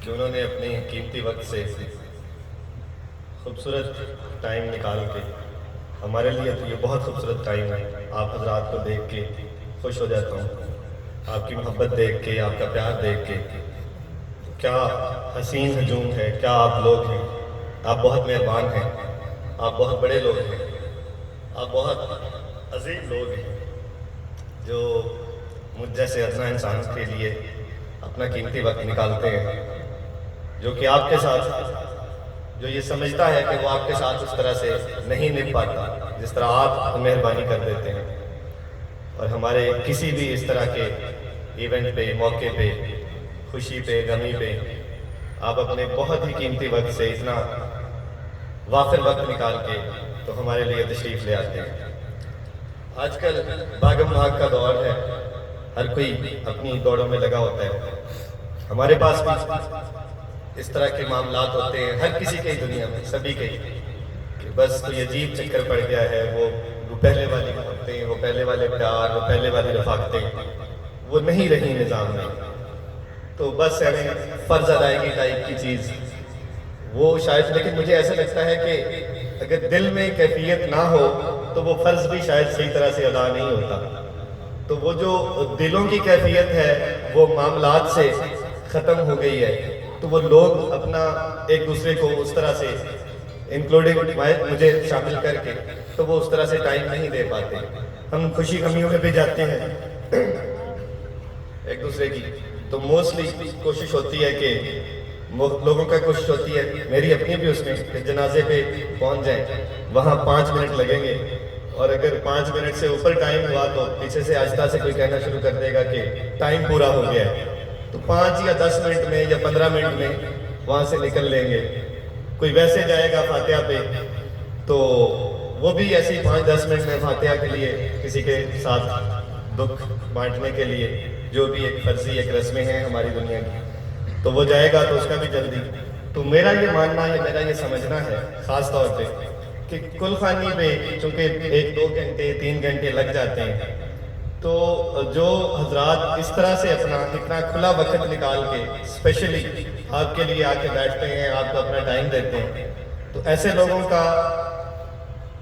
کہ انہوں نے اپنے قیمتی وقت سے خوبصورت ٹائم نکال کے ہمارے لیے تو یہ بہت خوبصورت ٹائم ہے. آپ حضرات کو دیکھ کے خوش ہو جاتا ہوں, آپ کی محبت دیکھ کے, آپ کا پیار دیکھ کے. کیا حسین ہجوم ہے, کیا آپ لوگ ہیں. آپ بہت مہربان ہیں, آپ بہت بڑے لوگ ہیں, آپ بہت عظیم لوگ ہیں جو مجھ جیسے ادنا انسان کے لیے اپنا قیمتی وقت نکالتے ہیں, جو کہ آپ کے ساتھ, جو یہ سمجھتا ہے کہ وہ آپ کے ساتھ اس طرح سے نہیں نبھ پاتا جس طرح آپ مہربانی کر دیتے ہیں. اور ہمارے کسی بھی اس طرح کے ایونٹ پہ, موقع پہ, خوشی پہ, غمی پہ آپ اپنے بہت ہی قیمتی وقت سے اتنا وافر وقت نکال کے تو ہمارے لیے تشریف لے آتے ہیں. آج کل بھاگم بھاگ کا دور ہے, ہر کوئی اپنی دوڑوں میں لگا ہوتا ہے. ہمارے پاس بھی اس طرح کے معاملات ہوتے ہیں, ہر کسی کے دنیا میں, سبھی کے, کہ بس کوئی عجیب چکر پڑ گیا ہے. وہ پہلے والی محبتیں, وہ پہلے والے پیار, وہ پہلے والی رفاقتیں وہ نہیں رہی نظام میں. تو بس فرض ادائیگی ٹائپ کی چیز وہ شاید, لیکن مجھے ایسا لگتا ہے کہ اگر دل میں کیفیت نہ ہو تو وہ فرض بھی شاید صحیح طرح سے ادا نہیں ہوتا. تو وہ جو دلوں کی کیفیت ہے وہ معاملات سے ختم ہو گئی ہے. تو وہ لوگ اپنا ایک دوسرے کو اس طرح سے انکلوڈنگ مجھے شامل کر کے تو وہ اس طرح سے ٹائم نہیں دے پاتے. ہم خوشی غمیوں میں بھی جاتے ہیں ایک دوسرے کی, تو موسٹلی کوشش ہوتی ہے کہ لوگوں کا کوشش ہوتی ہے, میری اپنی بھی اس میں, کہ جنازے پہ پہنچ جائیں, وہاں 5 منٹ لگیں گے, اور اگر 5 منٹ سے اوپر ٹائم ہوا تو پیچھے سے آہستہ سے کوئی کہنا شروع کر دے گا کہ ٹائم پورا ہو گیا ہے. تو 5 یا 10 منٹ میں یا 15 منٹ میں وہاں سے نکل لیں گے. کوئی ویسے جائے گا فاتحہ پہ تو وہ بھی ایسی 5-10 منٹ میں فاتحہ کے لیے, کسی کے ساتھ دکھ بانٹنے کے لیے, جو بھی ایک فرضی ایک رسمیں ہیں ہماری دنیا کی, تو وہ جائے گا تو اس کا بھی جلدی. تو میرا یہ ماننا ہے, میرا یہ سمجھنا ہے خاص طور پہ کہ کل خوانی پہ چونکہ 1-2 گھنٹے 3 گھنٹے لگ جاتے ہیں, تو جو حضرات اس طرح سے اپنا اتنا کھلا وقت نکال کے اسپیشلی آپ کے لیے آ کے بیٹھتے ہیں, آپ کو اپنا ٹائم دیتے ہیں, تو ایسے لوگوں کا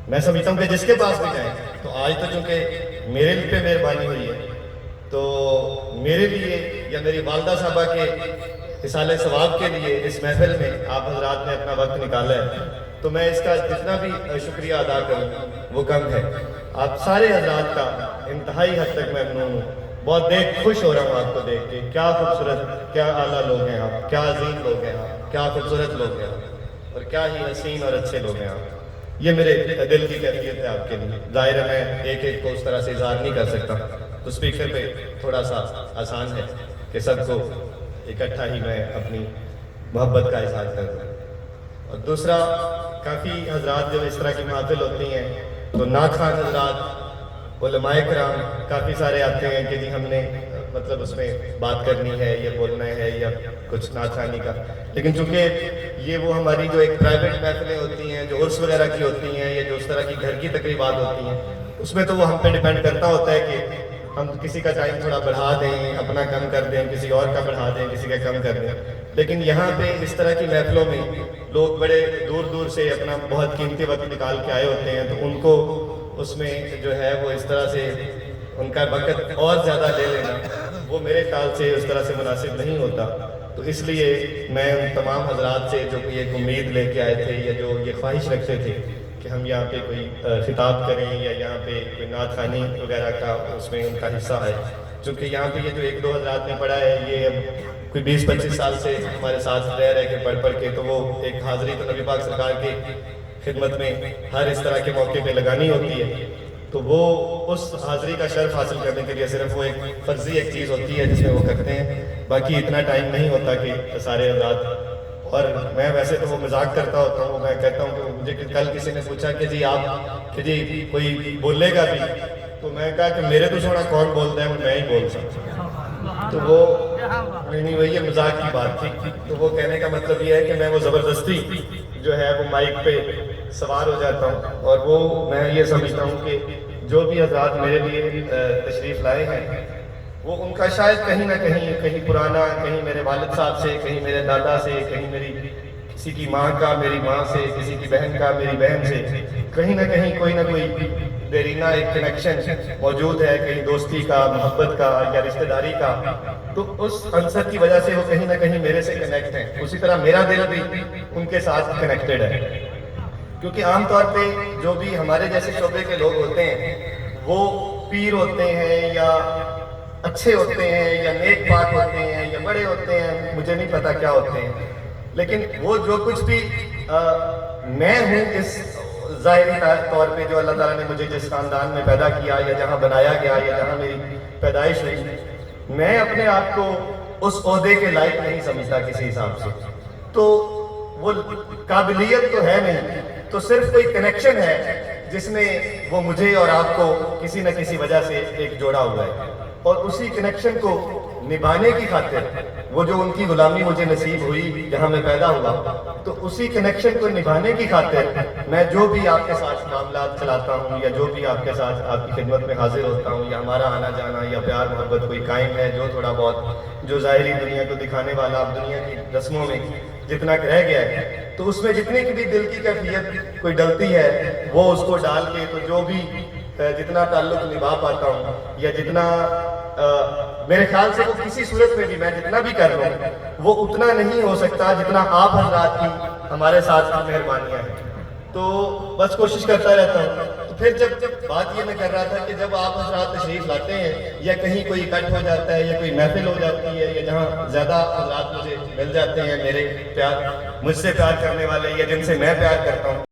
میں سمجھتا ہوں کہ جس کے پاس بھی جائیں, تو آج تو چونکہ میرے پہ مہربانی ہوئی ہے تو میرے لیے یا میری والدہ صاحبہ کے اصالِ ثواب کے لیے اس محفل میں آپ حضرات نے اپنا وقت نکالا ہے, تو میں اس کا جتنا بھی شکریہ ادا کروں وہ کم ہے. آپ سارے حضرات کا انتہائی حد تک میں ممنون ہوں, بہت خوش ہو رہا ہوں آپ کو دیکھ کے. کیا خوبصورت, کیا اعلیٰ لوگ ہیں آپ, کیا عظیم لوگ ہیں آپ, کیا خوبصورت لوگ ہیں آپ, اور کیا ہی حسین اور اچھے لوگ ہیں آپ. یہ میرے دل کی کیفیت ہے آپ کے لیے. ظاہر ہے میں ایک ایک کو اس طرح سے اظہار نہیں کر سکتا, تو اسپیکر پہ تھوڑا سا آسان ہے کہ سب کو اکٹھا ہی میں اپنی محبت کا اظہار کر دوں. اور دوسرا, کافی حضرات جب اس طرح کی محافل ہوتی ہیں تو ناخوان حضرات, علماء کرام کافی سارے آتے ہیں کہ جی ہم نے مطلب اس میں بات کرنی ہے, یہ بولنا ہے یا کچھ ناخوانی کا. لیکن چونکہ یہ وہ ہماری جو ایک پرائیویٹ محفلیں ہوتی ہیں, جو عرس وغیرہ کی ہوتی ہیں, یا جو اس طرح کی گھر کی تقریبات ہوتی ہیں, اس میں تو وہ ہم پہ ڈیپینڈ کرتا ہوتا ہے کہ ہم کسی کا ٹائم تھوڑا بڑھا دیں, اپنا کم کر دیں, کسی اور کا بڑھا دیں, کسی کا کم کر دیں. لیکن یہاں پہ اس طرح کی محفلوں میں لوگ بڑے دور دور سے اپنا بہت قیمتی وقت نکال کے آئے ہوتے ہیں, تو ان کو اس میں جو ہے وہ اس طرح سے ان کا وقت اور زیادہ لے لینا وہ میرے خیال سے اس طرح سے مناسب نہیں ہوتا. تو اس لیے میں ان تمام حضرات سے جو کہ ایک امید لے کے آئے تھے یا جو یہ خواہش رکھتے تھے کہ ہم یہاں پہ کوئی خطاب کریں یا یہاں پہ کوئی نعت خوانی وغیرہ کا اس میں ان کا حصہ ہے, چونکہ یہاں پہ یہ جو 1-2 حضرات نے پڑھا ہے یہ اب کوئی 20-25 سال سے ہمارے ساتھ رہ کے پڑھ کے, تو وہ ایک حاضری تو نبی پاک سرکار کی خدمت میں ہر اس طرح کے موقع پہ لگانی ہوتی ہے. تو وہ اس حاضری کا شرف حاصل کرنے کے لیے صرف وہ ایک فرضی ایک چیز ہوتی ہے جس میں وہ کرتے ہیں, باقی اتنا ٹائم نہیں ہوتا کہ سارے حضرات. اور میں ویسے تو وہ مذاق کرتا ہوتا ہوں, میں کہتا ہوں کہ مجھے کل کسی نے پوچھا کہ جی آپ کہ جی کوئی بولے گا بھی, تو میں کہا کہ میرے تو چھوڑا کون بولتا ہے, میں ہی بول سکتا ہوں. تو وہ نہیں وہی یہ مذاق کی بات تھی. تو وہ کہنے کا مطلب یہ ہے کہ میں وہ زبردستی جو ہے وہ مائک پہ سوار ہو جاتا ہوں, اور وہ میں یہ سمجھتا ہوں کہ جو بھی حضرات میرے لیے تشریف لائے ہیں وہ ان کا شاید کہیں نہ کہیں پرانا، کہیں میرے والد صاحب سے، کہیں میرے دادا سے، کہیں میری کسی کی ماں کا میری ماں سے، کسی کی بہن کا میری بہن سے، کہیں نہ کہیں کوئی نہ کوئی دیرینہ ایک کنیکشن موجود ہے، کہیں دوستی کا، محبت کا یا رشتہ داری کا. تو اس عنصر کی وجہ سے وہ کہیں نہ کہیں میرے سے کنیکٹ ہیں. اسی طرح میرا دل بھی ان کے ساتھ کنیکٹڈ ہے، کیونکہ عام طور پہ جو بھی ہمارے جیسے شعبے کے لوگ ہوتے ہیں وہ پیر ہوتے ہیں یا اچھے ہوتے ہیں یا نیک پاک ہوتے ہیں یا بڑے ہوتے ہیں، مجھے نہیں پتا کیا ہوتے ہیں، لیکن وہ جو کچھ بھی میں ہوں اس ظاہری طور پہ جو اللہ تعالیٰ نے مجھے جس خاندان میں پیدا کیا یا جہاں بنایا گیا یا جہاں میری پیدائش ہوئی، میں اپنے آپ کو اس عہدے کے لائق نہیں سمجھتا کسی حساب سے. تو وہ قابلیت تو ہے نہیں، تو صرف کوئی کنیکشن ہے جس نے وہ مجھے اور آپ کو کسی نہ کسی وجہ سے ایک جوڑا ہوا ہے، اور اسی کنیکشن کو نبھانے کی خاطر وہ جو ان کی غلامی مجھے نصیب ہوئی جہاں میں پیدا ہوا، تو اسی کنیکشن کو نبھانے کی خاطر میں جو بھی آپ کے ساتھ معاملات چلاتا ہوں یا جو بھی آپ کے ساتھ آپ کی خدمت میں حاضر ہوتا ہوں یا ہمارا آنا جانا یا پیار محبت کوئی قائم ہے، جو تھوڑا بہت جو ظاہری دنیا کو دکھانے والا اب دنیا کی رسموں میں جتنا رہ گیا ہے، تو اس میں جتنی بھی دل کی کیفیت کوئی ڈلتی ہے وہ اس کو ڈال کے تو جو بھی جتنا تعلق نبھا پاتا ہوں یا جتنا میرے خیال سے وہ کسی صورت میں بھی میں جتنا بھی کر لوں وہ اتنا نہیں ہو سکتا جتنا آپ حضرات کی ہمارے ساتھ مہربانیاں ہیں. تو بس کوشش کرتا رہتا ہوں. تو پھر جب بات یہ میں کر رہا تھا کہ جب آپ حضرات تشریف لاتے ہیں یا کہیں کوئی اکٹھ ہو جاتا ہے یا کوئی محفل ہو جاتی ہے یا جہاں زیادہ حضرات مجھے مل جاتے ہیں، میرے مجھ سے پیار کرنے والے یا جن سے میں پیار کرتا ہوں،